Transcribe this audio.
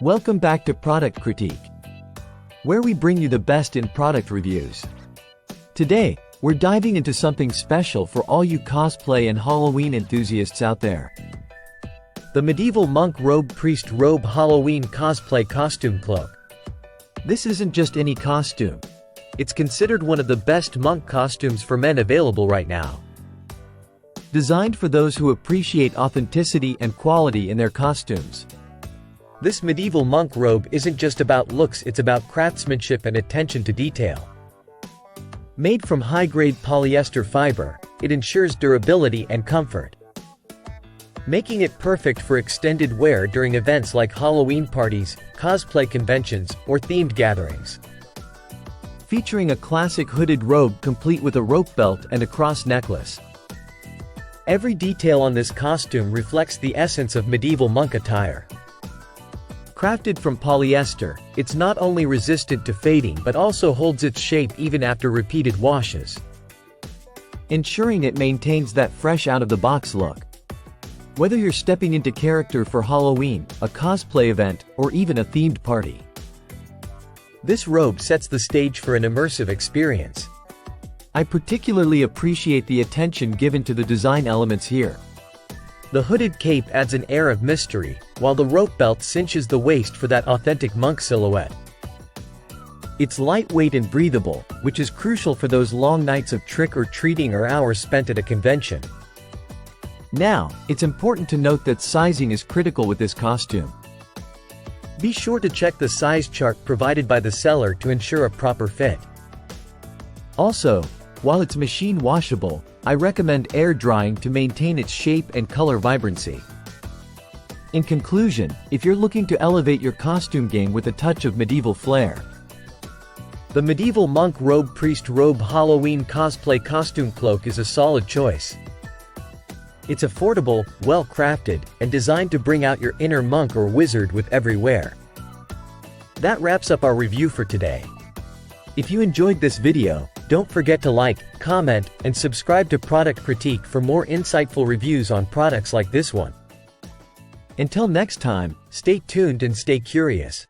Welcome back to Product Critique, where we bring you the best in product reviews. Today, we're diving into something special for all you cosplay and Halloween enthusiasts out there. The medieval monk robe priest robe Halloween cosplay costume cloak. This isn't just any costume. It's considered one of the best monk costumes for men available right now. Designed for those who appreciate authenticity and quality in their costumes. This medieval monk robe isn't just about looks, it's about craftsmanship and attention to detail. Made from high-grade polyester fiber, it ensures durability and comfort, making it perfect for extended wear during events like Halloween parties, cosplay conventions, or themed gatherings. Featuring a classic hooded robe complete with a rope belt and a cross necklace. Every detail on this costume reflects the essence of medieval monk attire. Crafted from polyester, it's not only resistant to fading but also holds its shape even after repeated washes, ensuring it maintains that fresh out-of-the-box look. Whether you're stepping into character for Halloween, a cosplay event, or even a themed party, this robe sets the stage for an immersive experience. I particularly appreciate the attention given to the design elements here. The hooded cape adds an air of mystery, while the rope belt cinches the waist for that authentic monk silhouette. It's lightweight and breathable, which is crucial for those long nights of trick-or-treating or hours spent at a convention. Now, it's important to note that sizing is critical with this costume. Be sure to check the size chart provided by the seller to ensure a proper fit. Also, while it's machine washable, I recommend air drying to maintain its shape and color vibrancy. In conclusion, if you're looking to elevate your costume game with a touch of medieval flair, the medieval monk robe priest robe Halloween cosplay costume cloak is a solid choice. It's affordable, well-crafted, and designed to bring out your inner monk or wizard with every wear. That wraps up our review for today. If you enjoyed this video, don't forget to like, comment, and subscribe to Product Critique for more insightful reviews on products like this one. Until next time, stay tuned and stay curious.